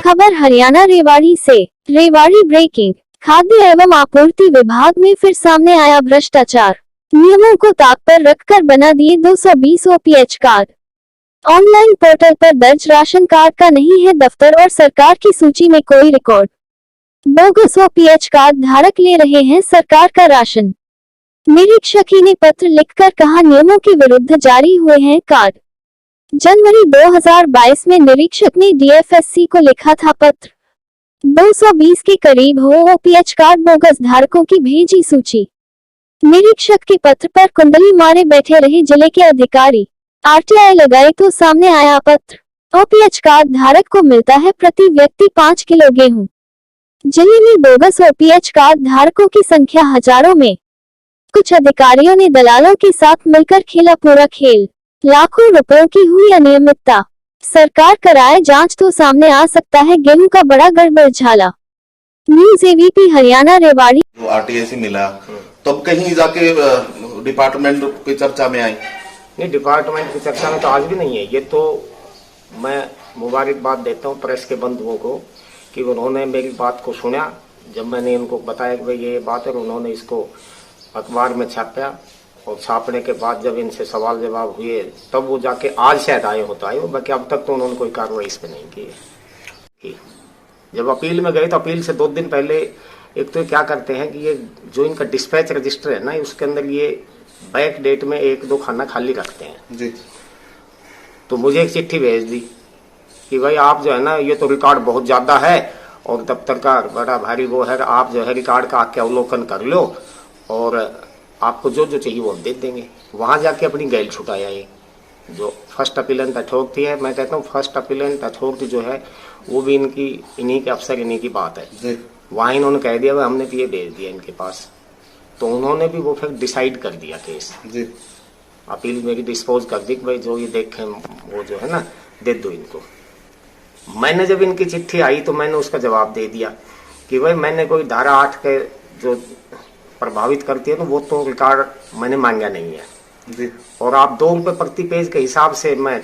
खबर हरियाणा रेवाड़ी से। रेवाड़ी ब्रेकिंग। खाद्य एवं आपूर्ति विभाग में फिर सामने आया भ्रष्टाचार। नियमों को ताक पर रखकर बना दिए 220 ओपीएच कार्ड। ऑनलाइन पोर्टल पर दर्ज राशन कार्ड का नहीं है दफ्तर और सरकार की सूची में कोई रिकॉर्ड। बोगस ओपीएच कार्ड धारक ले रहे हैं सरकार का राशन। निरीक्षक ही ने पत्र लिखकर कहा नियमों के विरुद्ध जारी हुए हैं कार्ड। जनवरी 2022 में निरीक्षक ने डीएफएससी को लिखा था पत्र। 220 के करीब हो ओपीएच कार्ड बोगस धारकों की भेजी सूची। निरीक्षक के पत्र पर कुंडली मारे बैठे रहे जिले के अधिकारी। आरटीआई लगाई तो सामने आया पत्र। ओपीएच कार्ड धारक को मिलता है प्रति व्यक्ति 5 किलो गेहूं। जिले में बोगस ओपीएच कार्ड धारकों की संख्या हजारों में। कुछ अधिकारियों ने दलालों के साथ मिलकर खेला पूरा खेल। लाखों रुपयों की हुई अनियमितता। सरकार कराए जांच तो सामने आ सकता है गेहूं का बड़ा गड़बड़झाला। News ABP Haryana Rewari. RTI से मिला तब कहीं जाके डिपार्टमेंट की चर्चा में आई? नहीं, डिपार्टमेंट की चर्चा में तो आज भी नहीं है। ये तो मैं मुबारकबाद देता हूँ प्रेस के बंधुओं को कि उन्होंने मेरी बात को सुना। जब मैंने उनको बताया कि भाई ये बात है, उन्होंने इसको अखबार में छापा और छापने के बाद जब इनसे सवाल जवाब हुए तब वो जाके आज शायद आए होता है, बाकी अब तक तो उन्होंने कोई कार्रवाई इस पे नहीं की। जब अपील में गए तो अपील से 2 दिन पहले एक तो क्या करते हैं कि ये जो इनका डिस्पैच रजिस्टर है ना, उसके अंदर ये बैक डेट में 1-2 खाना खाली रखते हैं जी। तो मुझे एक चिट्ठी भेज दी कि भाई आप जो है ना, ये तो रिकॉर्ड बहुत ज्यादा है और दफ्तर का बड़ा भारी वो है, आप जो है रिकॉर्ड का आके अवलोकन कर लो और आपको जो जो चाहिए वो दे देंगे। वहां जाके अपनी गैल छुटाया ये जो फर्स्ट अपीलेंट अथॉरिटी है। मैं कहता हूँ फर्स्ट अपीलेंट अथॉरिटी जो है वो भी इन्हीं के अफसर, इन्हीं की बात है। वहां इन्होंने कह दिया हमने तो ये भेज दिया इनके पास, तो उन्होंने भी वो फिर डिसाइड कर दिया केस जी। अपील मेरी डिस्पोज कर दी भाई जो ये देखें वो जो है ना दे दो इनको। मैंने जब इनकी चिट्ठी आई तो मैंने उसका जवाब दे दिया कि भाई मैंने कोई धारा 8 के जो प्रभावित करती है तो वो तो रिकॉर्ड मैंने मांगा नहीं है जी। और आप 2 रुपए प्रति पेज के हिसाब से मैं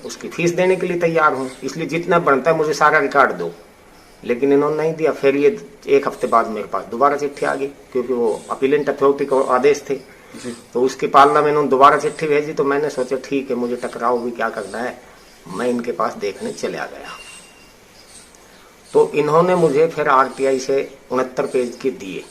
उसकी फीस देने के लिए तैयार हूँ, इसलिए जितना बनता है मुझे सारा रिकॉर्ड दो। लेकिन इन्होंने नहीं दिया। फिर ये 1 हफ्ते बाद मेरे पास दोबारा चिट्ठी आ गई क्योंकि वो अपीलेंट अथॉरिटी के आदेश थे जी। तो उसकी पालना में इन्होंने दोबारा चिट्ठी भेजी तो मैंने सोचा ठीक है, मुझे टकराव भी क्या करना है, मैं इनके पास देखने चला गया। तो इन्होंने मुझे फिर आरटीआई से 69 पेज के दिए।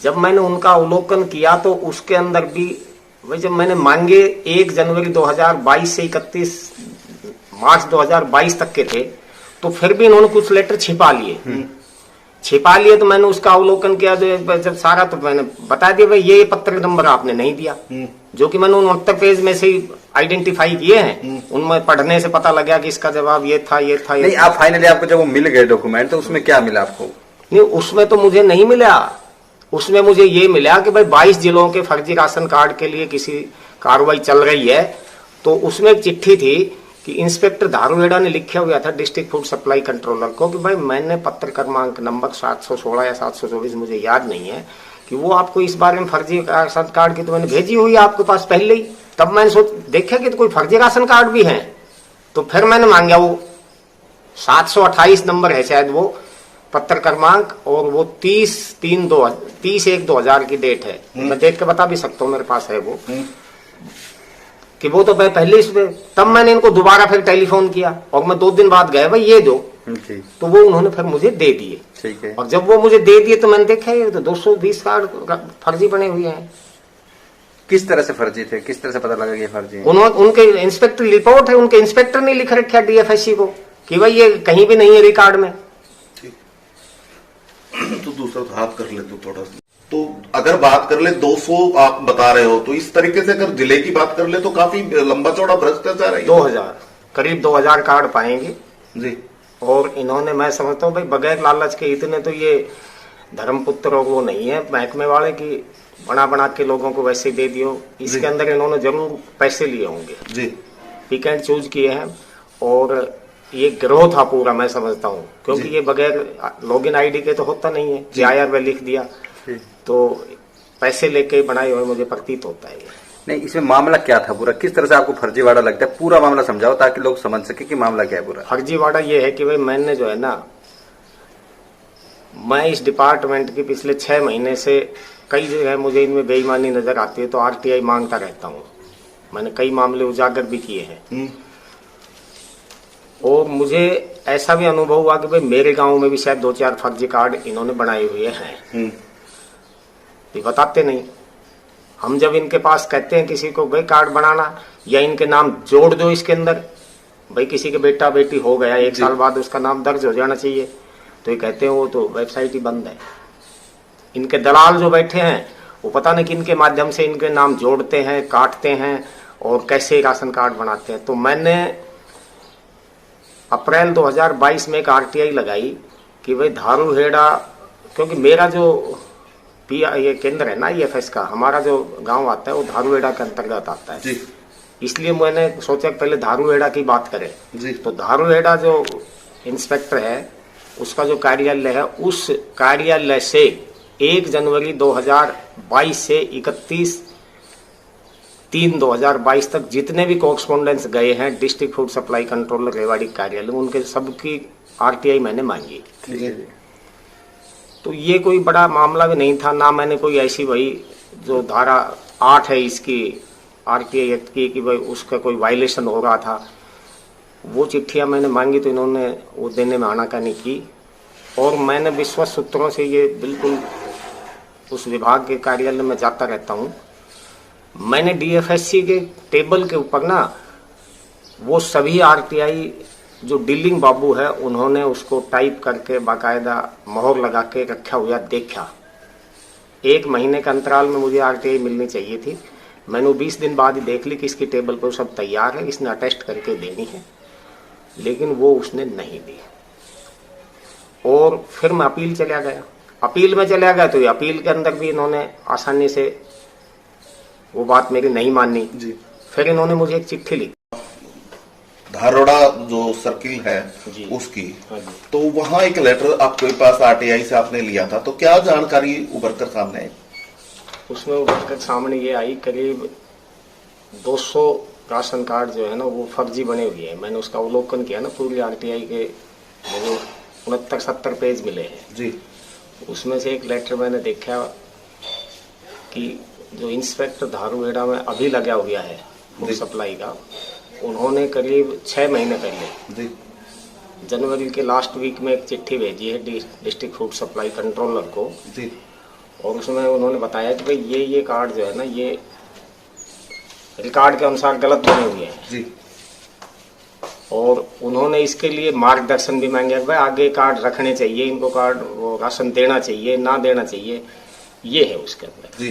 जब मैंने उनका अवलोकन किया तो उसके अंदर भी वही जब मैंने मांगे 1 जनवरी 2022 से 31 मार्च 2022 तक के थे तो फिर भी इन्होंने कुछ लेटर छिपा लिए तो मैंने उसका अवलोकन किया। जब सारा तो मैंने बता दिया भाई ये पत्र नंबर आपने नहीं दिया, जो कि मैंने 69 पेज में से ही आइडेंटिफाई किए हैं। उनमें पढ़ने से पता लगा कि इसका जवाब ये था। नहीं, आप फाइनली आपको जब वो मिल गए डॉक्यूमेंट तो उसमें क्या मिला आपको? नहीं, उसमें तो मुझे नहीं मिला। उसमें मुझे ये मिला कि भाई 22 जिलों के फर्जी राशन कार्ड के लिए किसी कार्रवाई चल रही है। तो उसमें एक चिट्ठी थी कि इंस्पेक्टर धारूहेड़ा ने लिखा हुआ था डिस्ट्रिक्ट फूड सप्लाई कंट्रोलर को कि भाई मैंने पत्र क्रमांक नंबर 716 या 724 मुझे याद नहीं है कि वो आपको इस बारे में फर्जी राशन कार्ड की तो मैंने भेजी हुई है आपके पास पहले ही। तब मैंने सोच देखा कि तो कोई फर्जी राशन कार्ड भी है, तो फिर मैंने मांगा वो 728 नंबर है शायद वो पत्र क्रमांक और वो 30/1/2000 की डेट है। मैं देख के बता भी सकता हूँ, मेरे पास है वो कि वो तो मैं पहले इसमें। तब मैंने इनको दोबारा फिर टेलीफोन किया और मैं 2 दिन बाद गया भाई ये दो, तो वो उन्होंने फिर मुझे दे दिए। ठीक है। और जब वो मुझे दे दिए तो मैंने देखा ये तो 220 कार्ड फर्जी बने हुए हैं। किस तरह से फर्जी थे, किस तरह से पता लगा कि ये फर्जी है? उनके इंस्पेक्टर रिपोर्ट है, उनके इंस्पेक्टर ने लिख रखा डीएफएससी को कि भाई ये कहीं भी नहीं है रिकॉर्ड में। तो दूसरा तो हाथ कर ले तो थोड़ा सा, तो अगर बात कर ले 200 आप बता रहे हो तो इस तरीके से अगर जिले की बात कर ले तो काफी लंबा चौड़ा भ्रष्टाचार है। 2000 करीब 2000 कार्ड पाएंगे जी। और इन्होंने, मैं समझता हूँ भाई बगैर लालच के इतने तो ये धर्मपुत्र और वो नहीं है महकमे वाले की बना के लोगों को वैसे दे दियो। इसके अंदर इन्होंने जरूर पैसे लिए होंगे जी, पिक एंड चूज किए हैं। और ये गिरोह था पूरा, मैं समझता हूँ, क्योंकि ये बगैर लॉगिन आईडी के तो होता नहीं है। जीआईआर में लिख दिया तो पैसे लेके बनाए हुए मुझे प्रतीत होता है। नहीं, इसमें मामला क्या था पूरा, किस तरह से आपको फर्जीवाड़ा लगता है, पूरा मामला समझाओ ताकि लोग समझ सके कि मामला क्या है पूरा। फर्जीवाड़ा ये है कि भाई मैंने जो है ना, मैं इस डिपार्टमेंट की पिछले 6 महीने से कई जगह मुझे इनमें बेईमानी नजर आती है तो आरटीआई मांगता रहता हूँ। मैंने कई मामले उजागर भी किए हैं और मुझे ऐसा भी अनुभव हुआ कि भाई मेरे गांव में भी शायद 2-4 फर्जी कार्ड इन्होंने बनाए हुए हैं, ये बताते नहीं। हम जब इनके पास कहते हैं किसी को भाई कार्ड बनाना या इनके नाम जोड़ दो इसके अंदर, भाई किसी के बेटा बेटी हो गया 1 साल बाद उसका नाम दर्ज हो जाना चाहिए, तो ये कहते हैं वो तो वेबसाइट ही बंद है। इनके दलाल जो बैठे हैं वो पता नहीं किन के माध्यम से इनके नाम जोड़ते हैं, काटते हैं और कैसे राशन कार्ड बनाते हैं। तो मैंने अप्रैल 2022 में एक आरटीआई लगाई कि भाई धारूहेड़ा, क्योंकि मेरा जो ये केंद्र है ना ईएफएस का, हमारा जो गांव आता है वो धारूहेड़ा के अंतर्गत आता है जी। इसलिए मैंने सोचा पहले धारूहेड़ा की बात करें जी। तो धारूहेड़ा जो इंस्पेक्टर है उसका जो कार्यालय है, उस कार्यालय से 1 जनवरी 2022 से 31/3/2022 तक जितने भी कॉरेस्पोंडेंस गए हैं district food supply controller Rewari कार्यालय, उनके सबकी आरटीआई मैंने मांगी। ठीक है। तो ये कोई बड़ा मामला भी नहीं था, ना मैंने कोई ऐसी वही जो धारा 8 है इसकी आरटीआई एक्ट की कि भाई उसका कोई वायलेशन हो रहा था। वो चिट्ठियां मैंने मांगी तो इन्होंने वो देने में आनाकानी की और मैंने विश्वस्त सूत्रों से ये बिल्कुल उस विभाग के कार्यालय में जाता रहता हूँ। मैंने डीएफएससी के टेबल के ऊपर ना वो सभी आरटीआई जो डीलिंग बाबू है उन्होंने उसको टाइप करके बाकायदा मोहर लगा के रखा हुआ देखा। 1 महीने के अंतराल में मुझे आरटीआई मिलनी चाहिए थी, मैंने 20 दिन बाद ही देख ली कि इसकी टेबल पर सब तैयार है, इसने अटेस्ट करके देनी है, लेकिन वो उसने नहीं दी। और फिर मैं अपील चला गया, अपील में चला गया तो ये अपील के अंदर भी इन्होंने आसानी से वो बात मेरी नहीं मानी जी। फिर इन्होंने मुझे एक चिट्ठी लिखी धारोड़ा जो सर्किल है जी। उसकी, हाँ जी। तो वहां एक लेटर आपके पास आरटीआई से आपने लिया था, तो क्या जानकारी उभर कर सामने आई? उसमें उभर कर सामने ये आई करीब 200 राशन कार्ड जो है ना वो फर्जी बने हुए हैं। मैंने उसका अवलोकन किया ना, पूरी आरटीआई के मुझे 69-70 पेज मिले हैं जी। उसमें से एक लेटर मैंने देखा कि जो इंस्पेक्टर धारूहेड़ा में अभी लगा हुआ है फूड सप्लाई का, उन्होंने करीब 6 महीने पहले जी। जनवरी के लास्ट वीक में एक चिट्ठी भेजी है डिस्ट्रिक्ट फूड सप्लाई कंट्रोलर को जी। और उसमें उन्होंने बताया कि भाई ये कार्ड जो है ना ये रिकॉर्ड के अनुसार गलत बने हुए हैं जी। और उन्होंने इसके लिए मार्गदर्शन भी मांगे भाई आगे कार्ड रखने चाहिए, इनको कार्ड वो राशन देना चाहिए ना देना चाहिए, ये है उसके अंदर। जी।